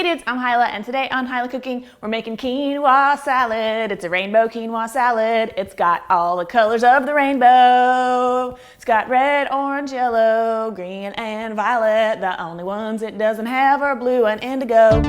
dudes, I'm Hilah, and today on Hilah Cooking, we're making quinoa salad. It's a rainbow quinoa salad. It's got all the colors of the rainbow. It's got red, orange, yellow, green, and violet. The only ones it doesn't have are blue and indigo.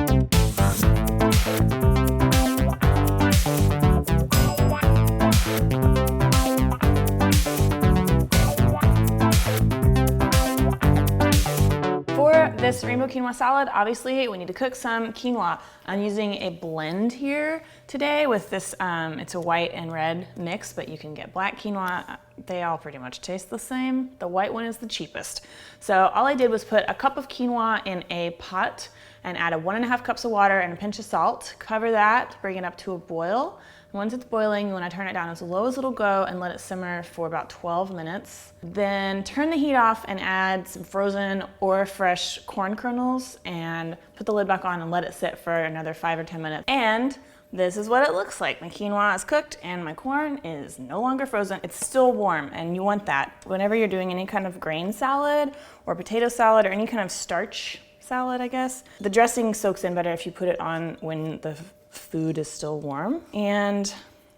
For this rainbow quinoa salad, obviously we need to cook some quinoa. I'm using a blend here today with this, it's a white and red mix, but you can get black quinoa. They all pretty much taste the same. The white one is the cheapest. So all I did was put a cup of quinoa in a pot and add 1.5 cups of water and a pinch of salt. Cover that, bring it up to a boil. Once it's boiling, you want to turn it down as low as it'll go and let it simmer for about 12 minutes. Then turn the heat off and add some frozen or fresh corn kernels and put the lid back on and let it sit for another 5 or 10 minutes. And this is what it looks like. My quinoa is cooked and my corn is no longer frozen. It's still warm, and you want that. Whenever you're doing any kind of grain salad or potato salad or any kind of starch salad, I guess, the dressing soaks in better if you put it on when the food is still warm. And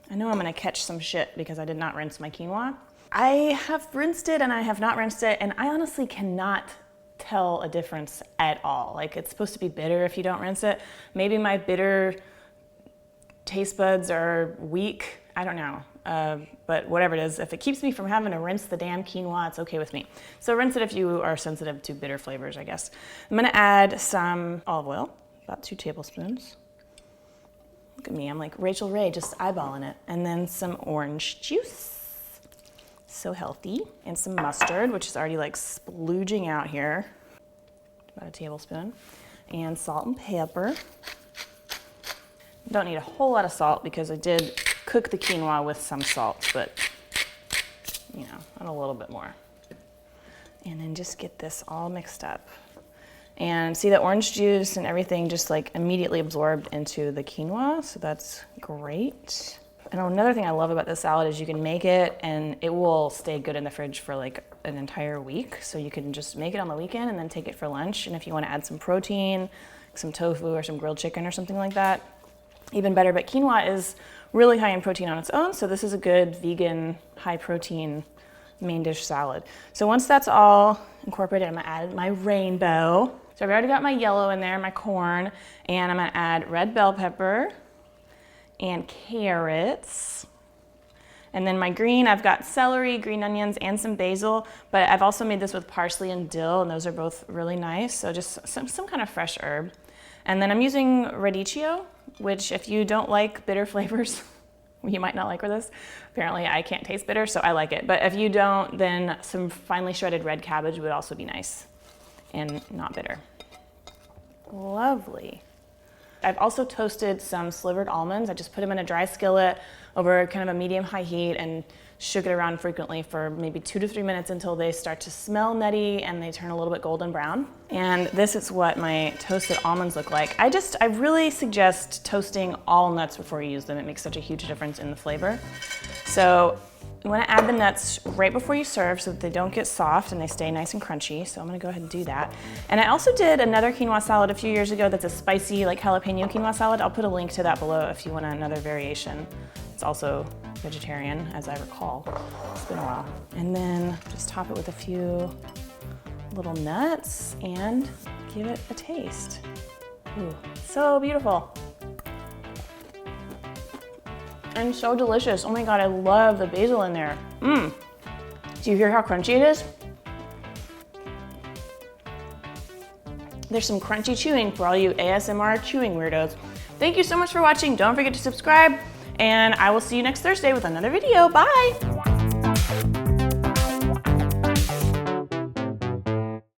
I know I'm gonna catch some shit because I did not rinse my quinoa. I have rinsed it and I have not rinsed it, and I honestly cannot tell a difference at all. Like, it's supposed to be bitter if you don't rinse it. Maybe my bitter taste buds are weak, I don't know. But whatever it is, if it keeps me from having to rinse the damn quinoa, it's okay with me. So rinse it if you are sensitive to bitter flavors, I guess. I'm gonna add some olive oil, about 2 tablespoons. Look at me, I'm like Rachel Ray, just eyeballing it. And then some orange juice, so healthy. And some mustard, which is already like splooging out here. About a tablespoon. And salt and pepper. Don't need a whole lot of salt because I did cook the quinoa with some salt, but you know, add a little bit more. And then just get this all mixed up. And see the orange juice and everything just like immediately absorbed into the quinoa, so that's great. And another thing I love about this salad is you can make it and it will stay good in the fridge for like an entire week. So you can just make it on the weekend and then take it for lunch. And if you want to add some protein, some tofu or some grilled chicken or something like that, even better. But quinoa is really high in protein on its own, so this is a good vegan, high protein main dish salad. So once that's all incorporated, I'm gonna add my rainbow. So I've already got my yellow in there, my corn, and I'm gonna add red bell pepper and carrots. And then my green, I've got celery, green onions, and some basil, but I've also made this with parsley and dill, and those are both really nice. So just some kind of fresh herb. And then I'm using radicchio, which if you don't like bitter flavors, you might not like this. Apparently I can't taste bitter, so I like it. But if you don't, then some finely shredded red cabbage would also be nice and not bitter. Lovely. I've also toasted some slivered almonds. I just put them in a dry skillet over kind of a medium-high heat and shook it around frequently for maybe 2 to 3 minutes until they start to smell nutty and they turn a little bit golden brown. And this is what my toasted almonds look like. I really suggest toasting all nuts before you use them. It makes such a huge difference in the flavor. So you want to add the nuts right before you serve so that they don't get soft and they stay nice and crunchy. So I'm going to go ahead and do that. And I also did another quinoa salad a few years ago that's a spicy, like jalapeno quinoa salad. I'll put a link to that below if you want another variation. It's also vegetarian, as I recall. It's been a while. And then just top it with a few little nuts and give it a taste. Ooh, so beautiful. And so delicious. Oh my God, I love the basil in there. Do you hear how crunchy it is? There's some crunchy chewing for all you ASMR chewing weirdos. Thank you so much for watching. Don't forget to subscribe, and I will see you next Thursday with another video. Bye.